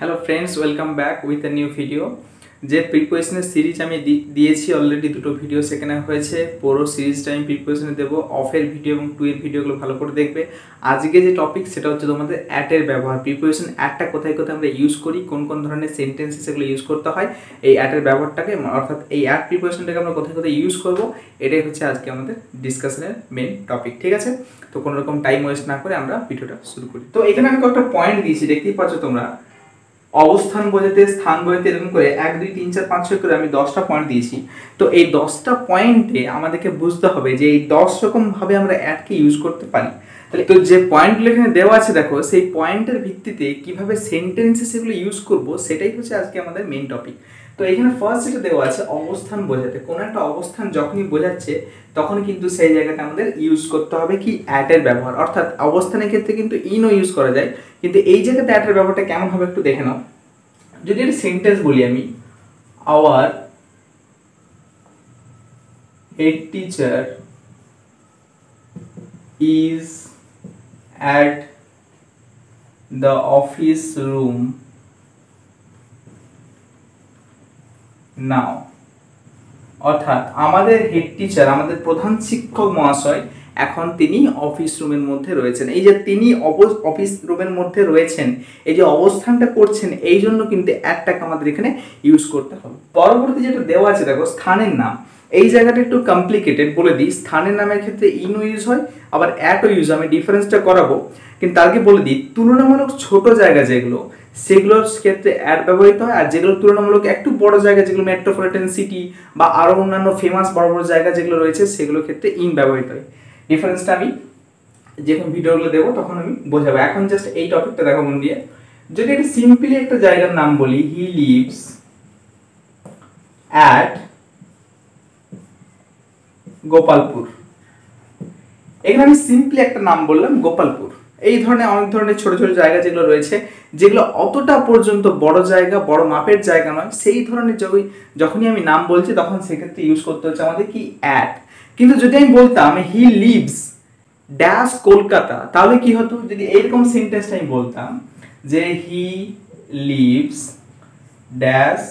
Hello friends, welcome back with a new video. যে প্রিপারেশনের series আমি দিয়েছি অলরেডি দুটো ভিডিও সেখানে হয়েছে। পুরো সিরিজটা আমি প্রিপারেশনে দেবো। অফের ভিডিও এবং টু এর ভিডিওগুলো ভালো করে দেখবে। আজকে যে টপিক সেটা হচ্ছে তোমাদের অ্যাটের ব্যবহার। প্রিপারেশন অ্যাটটা কোথায় কোথায় আমরা ইউজ করি, কোন কোন ধরনের সেন্টেন্সে সেগুলো ইউজ করতে হয়, এই অ্যাটের ব্যবহারটাকে অর্থাৎ এই অ্যাট প্রিপারেশনটাকে আমরা কোথায় কোথায় ইউজ করবো, এটাই হচ্ছে আজকে আমাদের ডিসকাশনের মেন টপিক। ঠিক আছে, তো কোনো রকম টাইম ওয়েস্ট না করে আমরা ভিডিওটা শুরু করি। তো এখানে আমি কয়েকটা পয়েন্ট দিয়েছি, দেখতেই পাচ্ছ তোমরা। অবস্থান বোঝাতে, স্থান বোঝাতে এরকম করে 1 2 3 4 5 6 করে আমি 10টা পয়েন্ট দিয়েছি। তো এই 10টা পয়েন্টে আমাদেরকে বুঝতে হবে যে এই 10 রকম ভাবে আমরা অ্যাডকে ইউজ করতে পারি। তাহলে তো যে পয়েন্টগুলো এখানে দেওয়া আছে দেখো, সেই পয়েন্টের ভিত্তিতে কিভাবে সেন্টেন্সে সেগুলো ইউজ করব সেটাই হচ্ছে আজকে আমাদের মেইন টপিক। তো এখানে ফার্স্ট যেটা দেওয়া আছে অবস্থান বোঝাতে, কোনো একটা অবস্থান যখনই বোঝাচ্ছে তখন কিন্তু সেই জায়গাটা আমাদের ইউজ করতে হবে কি অ্যাটের ব্যবহার। অর্থাৎ অবস্থানের ক্ষেত্রে কিন্তু ইনও ইউজ করা যায়, কিন্তু এই জায়গাতে অ্যাটের ব্যবহারটা কেমন হবে একটু দেখে নাও। যদি একটা সেন্টেন্স বলি আমি, our head teacher is at the office room now. অর্থাৎ আমাদের হেড টিচার, আমাদের প্রধান শিক্ষক মহাশয় এখন তিনি অফিস রুমের মধ্যে রয়েছেন। এই যে তিনি অফিস রুমের মধ্যে রয়েছেন, এই যে অবস্থানটা করছেন, এই জন্য কিন্তু অ্যাটটাকে আমাদের এখানে ইউজ করতে হবে। পরবর্তী যেটা দেওয়া আছে দেখো, স্থানের নাম। এই জায়গাটা একটু কমপ্লিকেটেড, বলে দিই। স্থানের নামের ক্ষেত্রে ইনও ইউজ হয়, আবার অ্যাটও ইউজ হয়। আমি ডিফারেন্সটা করাবো, কিন্তু তাকে বলে দিই তুলনামূলক ছোট জায়গা যেগুলো, সেগুলোর ক্ষেত্রে অ্যাড ব্যবহৃত হয়। আর যেগুলো তুলনামূলক একটু বড় জায়গা, যেগুলো মেট্রোপলিটন সিটি বা আরও অন্যান্য ফেমাস বড় বড় জায়গা যেগুলো রয়েছে, সেগুলোর ক্ষেত্রে ইন ব্যবহৃত হয়। ডিফারেন্সটা আমি যখন ভিডিওগুলো দেবো তখন আমি বোঝাবো। এখন জাস্ট এই টপিকটা দেখো মন দিয়ে। যদি একটা সিম্পলি একটা জায়গার নাম বলি, হি লিভস অ্যাট গোপালপুর। এখানে আমি সিম্পলি একটা নাম বললাম গোপালপুর। এই ধরনের অনেক ধরনের ছোট ছোট জায়গা যেগুলো রয়েছে, যেগুলো অতটা পর্যন্ত বড় জায়গা, বড় মাপের জায়গা নয়, সেই ধরনের যখনই আমি নাম বলছি তখন সেক্ষেত্রে ইউজ করতে হচ্ছে আমাদের কি অ্যাট। কিন্তু যদি আমি বলতাম হি লিভস ড্যাশ কলকাতা, তাহলে কি হতো? যদি এইরকম সেন্টেন্সটা আমি বলতাম যে হি লিভস ড্যাশ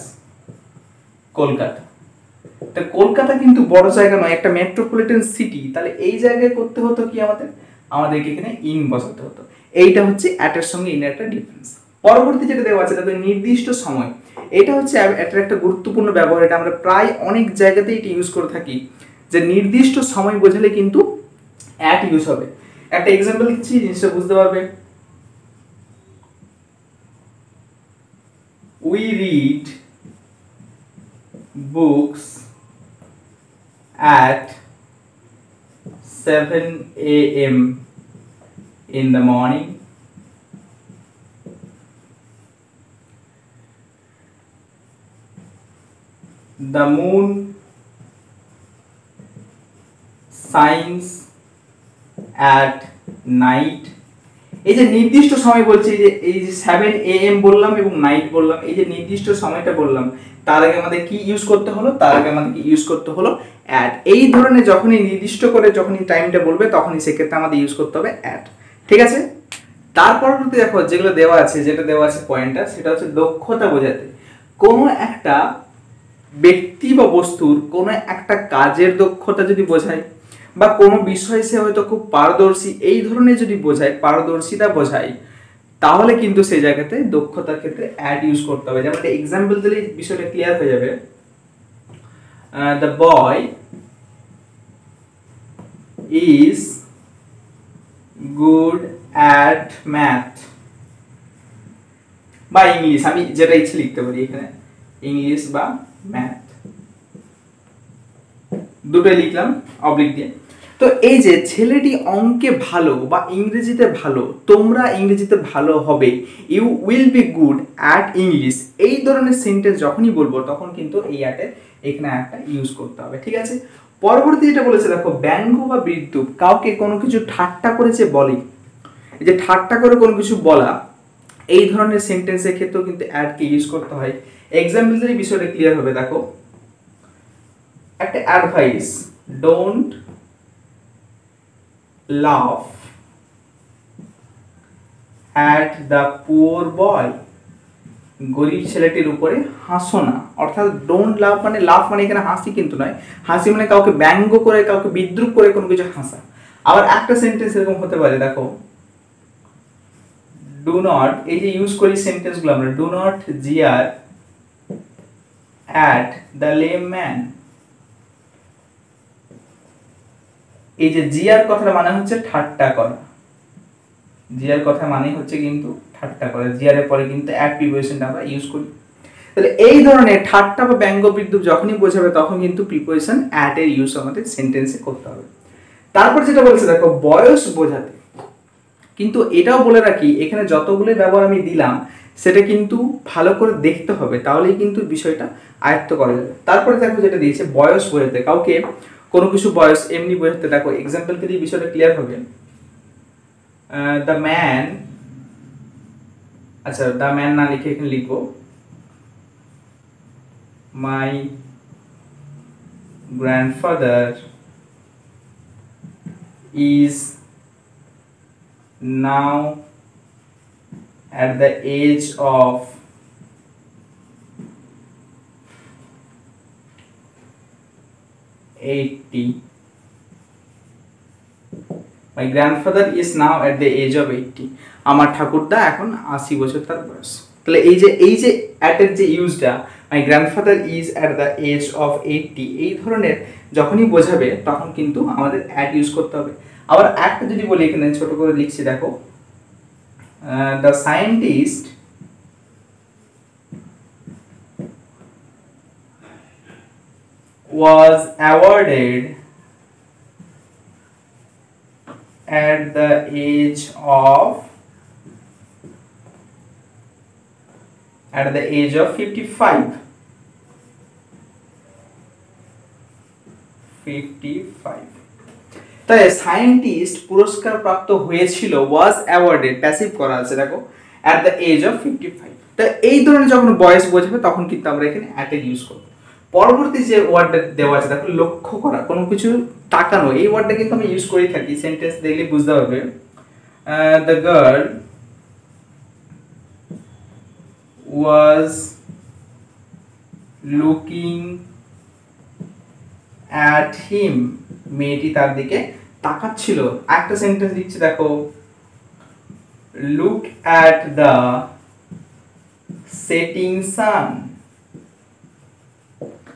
কলকাতা, তা কলকাতা কিন্তু বড় জায়গা নয়, একটা মেট্রোপলিটন সিটি। তাহলে এই জায়গায় করতে হতো কি আমাদেরকে এখানে ইন বসাতে হতো। এইটা হচ্ছে অ্যাটের সঙ্গে ইনের একটা ডিফারেন্স। পরবর্তী যেটা দেওয়া আছে তাদের নির্দিষ্ট সময়। এটা হচ্ছে অ্যাটের একটা গুরুত্বপূর্ণ ব্যবহার। এটা আমরা প্রায় অনেক জায়গাতেই এটা ইউজ করে থাকি, যে নির্দিষ্ট সময় বোঝালে কিন্তু অ্যাট ইউজ হবে। একটা এক্সাম্পল দিচ্ছি, জিনিসটা বুঝতে পারবে। We read books at 7 a.m. in the morning. The moon shines at night. এই যে নির্দিষ্ট সময় বলছি, এই যে 7 am বললাম এবং নাইট বললাম, এই যে নির্দিষ্ট সময়টা বললাম, তার আগে আমাদের কি ইউজ করতে হলো? তার আগে আমাদের কি ইউজ করতে হলো? অ্যাট। এই ধরনের যখনই নির্দিষ্ট করে যখনই টাইমটা বলবে তখনই সেক্ষেত্রে আমাদের ইউজ করতে হবে অ্যাট। ঠিক আছে, তার পরবর্তী দেখো যেগুলো দেওয়া আছে, যেটা দেওয়া আছে পয়েন্টটা, সেটা হচ্ছে দক্ষতা বোঝাতে। কোনো একটা ব্যক্তি বা বস্তুর কোনো একটা কাজের দক্ষতা যদি বোঝায়, বা কোনো বিষয়ে সে হয়তো খুব পারদর্শী, এই ধরনের যদি বোঝায়, পারদর্শিতা বোঝায়, তাহলে কিন্তু সেই জায়গাতে দক্ষতার ক্ষেত্রে অ্যাড ইউজ করতে হবে। যেমন একটা এক্সাম্পল দিলে বিষয়টা ক্লিয়ার হয়ে যাবে। The boy is good at math বা ইংলিশ। আমি যেটা ইচ্ছে লিখতে পারি এখানে, ইংলিশ বা ম্যাথ, দুটোই লিখলাম অবলিক দিয়ে। তো এই যে ছেলেটি অঙ্কে ভালো বা ইংরেজিতে ভালো, তোমরা ইংরেজিতে ভালো হবে, you will be good at English, এই ধরনের সেন্টেন্স যখনই বলবো তখন কিন্তু এই অ্যাটের এখানে একটা ইউজ করতে হবে। ঠিক আছে, পরবর্তী যেটা বলেছে দেখো, ব্যঙ্গ বা বিদ্রূপ, কাউকে কোনো কিছু ঠাট্টা করেছে বলে, এই যে ঠাট্টা করে কোনো কিছু বলা, এই ধরনের সেন্টেন্সের ক্ষেত্রেও কিন্তু অ্যাডকে ইউজ করতে হয়। এক্সাম্পল দিলে বিষয়টা ক্লিয়ার হবে। দেখো একটা advice, don't laugh at the poor boy. গরিব ছেলেটির উপরে হাসো না, অর্থাৎ ডোন্ট লাভ মানে লাভ মানে এখানে হাসি কিন্তু নয়, হাসি মানে কাউকে ব্যঙ্গ করে কাউকে বিদ্রুপ করে কোনো কিছু হাসা। আবার একটা সেন্টেন্স এরকম হতে পারে, দেখো ডু নট, এই যে ইউজ করি সেন্টেন্সগুলো আমরা, ডু নট জিয়ার অ্যাট দ্য লেম ম্যান। এই যে জিয়ার কথাটা মানে হচ্ছে ঠাট্টা করা, জিয়ার কথা মানে হচ্ছে কিন্তু ঠাট্টা করা, জিয়ারের পরে কিন্তু অ্যাট প্রিপোজিশনটা আমরা ইউজ করি। তাহলে এই ধরনের ঠাট্টা বা ব্যঙ্গ বিদ্রুপ যখনই বোঝাবে তখন কিন্তু প্রিপোজিশন অ্যাট এর ইউজ আমাদের সেন্টেন্সে করতে হবে। তারপর যেটা বলছে দেখো বয়স বোঝাতে, কিন্তু এটাও বলে রাখি এখানে যতগুলো ব্যবহার আমি দিলাম সেটা কিন্তু ভালো করে দেখতে হবে, তাহলেই কিন্তু বিষয়টা আয়ত্ত করা যাবে। তারপরে দেখো যেটা দিয়েছে বয়স বোঝাতে, কাউকে কোনো কিছু বয়স এমনি বোঝাতে, দেখো এক্সাম্পলকে দিয়ে বিষয়টা ক্লিয়ার হবে। দ্য ম্যান, আচ্ছা দ্য ম্যান না লিখে এখানে লিখবো my grandfather is now at the age of 80. My grandfather is now at the age of 80. আমার ঠাকুরদা এখন 80 বছর তার বয়স। তাহলে এই যে at এর যে ইউজটা, my grandfather is at the age of 80, এই ধরনের যখনই বোঝাবে তখন কিন্তু আমাদের at ইউজ করতে হবে। আবার একটা যদি বলি এখানে ছোট করে লিখছি দেখো, the scientist was awarded at the age of 55. তাই সায়েন্টিস্ট পুরস্কার প্রাপ্ত হয়েছিল, ওয়াজ অ্যাওয়ার্ডেড প্যাসিভ করা আছে দেখো, অ্যাট দ্য এজ অফ 55। তাই এই ধরনের যখন বয়স বোঝাবে তখন কিন্তু আমরা এখানে অ্যাট এর ইউজ করব। পরবর্তী যে ওয়ার্ডটা দেওয়া আছে দেখো লক্ষ্য করা, কোনো কিছু তাকানো, এই ওয়ার্ডটা কিন্তু আমি ইউজ করে থাকি, সেন্টেন্স দেখলে বুঝতে পারবে। The girl was looking at him, মেয়েটি তার দিকে তাকাচ্ছিল। একটা সেন্টেন্স দিচ্ছি দেখো, লুক অ্যাট দ্য সেটিং সান,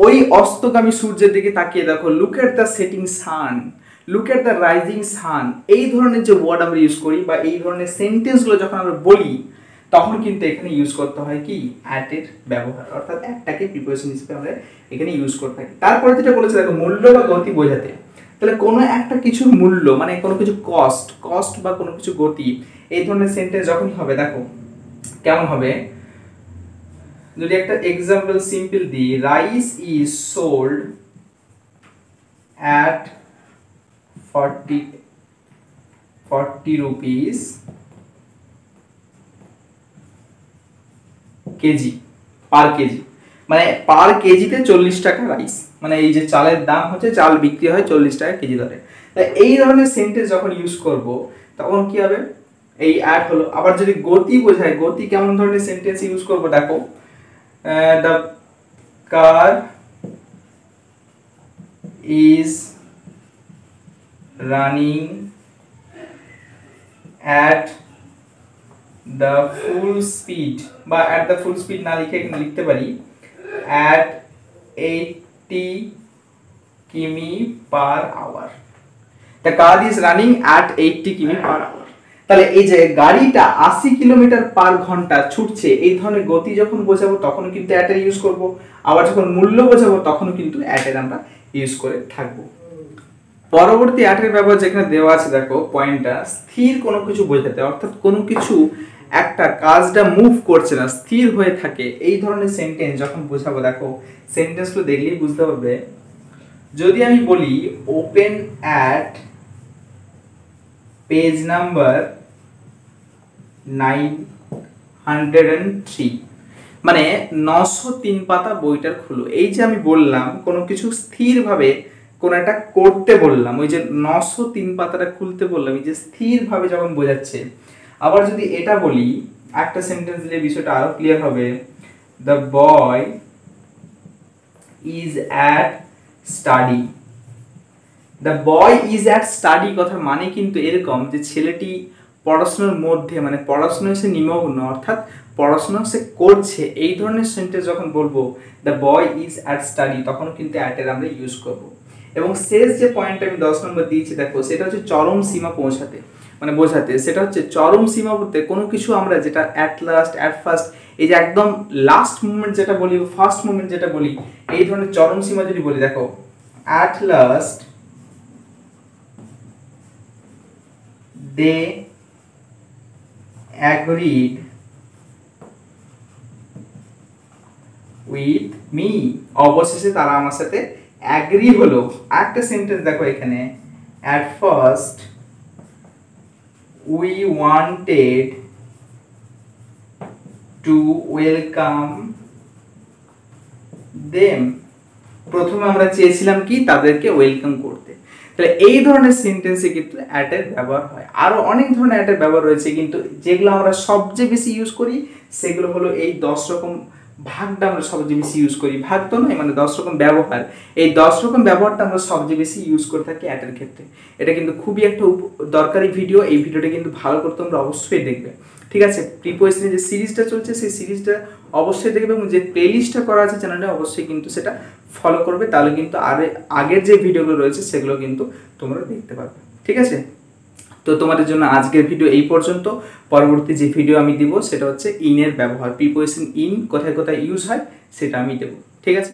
ওই অস্তগামী সূর্যের দিকে তাকিয়ে দেখো, look at the setting San, look at the rising sun. এই ধরনের যে ওয়ার্ড আমরা ইউজ করি বা এই ধরনের সেন্টেন্সগুলো যখন আমরা বলি তখন কিন্তু এখানে ইউজ করতে হয় কি অ্যাট এর ব্যবহার, অর্থাৎ অ্যাটটাকে প্রিপোজিশন হিসেবে আমরা এখানে ইউজ করে থাকি। তারপরে যেটা বলেছে দেখো মূল্য বা গতি বোঝাতে, তাহলে কোনো একটা কিছুর মূল্য মানে কোনো কিছু কস্ট বা কোনো কিছু গতি, এই ধরনের সেন্টেন্স যখনই হবে দেখো কেমন হবে। যদি একটা এক্সাম্পল সিম্পল দিই, rice is sold at 40 rupees KG, per KG, মানে পার কেজিতে 40 টাকা রাইস, মানে এই যে চালের দাম হচ্ছে, চাল বিক্রি হয় 40 টাকা কেজি ধরে। তাই এই ধরনের সেন্টেন্স যখন ইউজ করব তখন কি হবে, এই অ্যাড হলো। আবার যদি গতি বোঝায়, গতি কেমন ধরনের সেন্টেন্স ইউজ করব দেখো, the car is running at the full speed, বা অ্যাট দ্য ফুল স্পিড না লিখে এখানে লিখতে পারি at 80 কিমি per hour. The car is running at 80 কিমি পার আওয়ার। তাহলে এই যে গাড়িটা 80 কিলোমিটার পার ঘন্টা ছুটছে, এই ধরনের গতি যখন বোঝাবো তখন কিন্তু at এর ইউজ করব, আবার যখন মূল্য বোঝাবো তখন কিন্তু at এর আমরা ইউজ করে থাকবো। পরবর্তী at এর ব্যবহার যেখানে দেওয়া আছে দেখো পয়েন্টটা, স্থির কোনো কিছু বোঝাতে, অর্থাৎ কোনো কিছু একটা কাজটা মুভ করছে না, স্থির হয়ে থাকে, এই ধরনের সেন্টেন্স যখন বোঝাবো দেখো সেন্টেন্সগুলো দেখলেই বুঝতে পারবে। যদি আমি বলি ওপেন অ্যাট পেজ নাম্বার 903, মানে 903 পাতা বইটার খুলো, এই যে আমি বললাম কোনো কিছু স্থিরভাবে কোন একটা করতে বললাম, ওই যে 903 পাতাটা খুলতে বললাম, এই যে স্থিরভাবে যখন বোঝাচ্ছে। আবার যদি এটা বলি একটা সেন্টেন্স দিলে বিষয়টা আরো ক্লিয়ার হবে, the boy is at study. The boy is at study কথার মানে কিন্তু এরকম যে ছেলেটি পড়াশোনার মধ্যে, মানে পড়াশোনায় সে নিমগ্ন, অর্থাৎ পড়াশোনা সে করছে, এই ধরনের সেন্টেন্স যখন বলবো the boy is at study, তখন কিন্তু অ্যাটের আমরা ইউজ করব। এবং শেষ যে পয়েন্টটা আমি 10 নম্বর দিয়েছি দেখো, সেটা হচ্ছে চরম সীমা পৌঁছাতে, মানে বোঝাতে। সেটা হচ্ছে চরম সীমা বলতে কোনো কিছু আমরা যেটা অ্যাট লাস্ট, অ্যাট ফার্স্ট, এই যে একদম লাস্ট মুমেন্ট যেটা বলি, ফার্স্ট মুমেন্ট যেটা বলি, এই ধরনের চরম সীমা যদি বলি, দেখো at last they agreed with me, অবশেষে তারা আমার সাথে অ্যাগ্রি হলো। একটা সেন্টেন্স দেখো এখানে, at first we wanted to welcome them, প্রথমে আমরা চেয়েছিলাম কি তাদেরকে ওয়েলকাম করতে। তাহলে এই ধরনের সেন্টেন্সে কিন্তু অ্যাটের ব্যবহার হয়। আরো অনেক ধরনের অ্যাটের ব্যবহার রয়েছে, কিন্তু যেগুলো আমরা সবচেয়ে বেশি ইউজ করি সেগুলো হলো এই 10 রকম ভাগটা আমরা সবচেয়ে বেশি ইউজ করি। ভাগ তো নয়, মানে 10 রকম ব্যবহার। এই 10 রকম ব্যবহারটা আমরা সবচেয়ে বেশি ইউজ করে থাকি অ্যাটের ক্ষেত্রে। এটা কিন্তু খুবই একটা দরকারি ভিডিও। এই ভিডিওটা কিন্তু ভালো করে তোমরা অবশ্যই দেখবে, ঠিক আছে? প্রিপোজিশনের যে সিরিজটা চলছে সেই সিরিজটা অবশ্যই দেখবে, এবং যে প্লেলিস্টটা করা আছে চ্যানেলে অবশ্যই কিন্তু সেটা ফলো করবে, তাহলে কিন্তু আগের যে ভিডিওগুলো রয়েছে সেগুলো কিন্তু তোমরা দেখতে পারবে, ঠিক আছে? তো তোমাদের জন্য আজকের ভিডিও এই পর্যন্ত। পরবর্তী যে ভিডিও আমি দিব সেটা হচ্ছে ইনের ব্যবহার, প্রিপোজিশন ইন কোথায় কোথায় ইউজ হয় সেটা আমি দেবো, ঠিক আছে?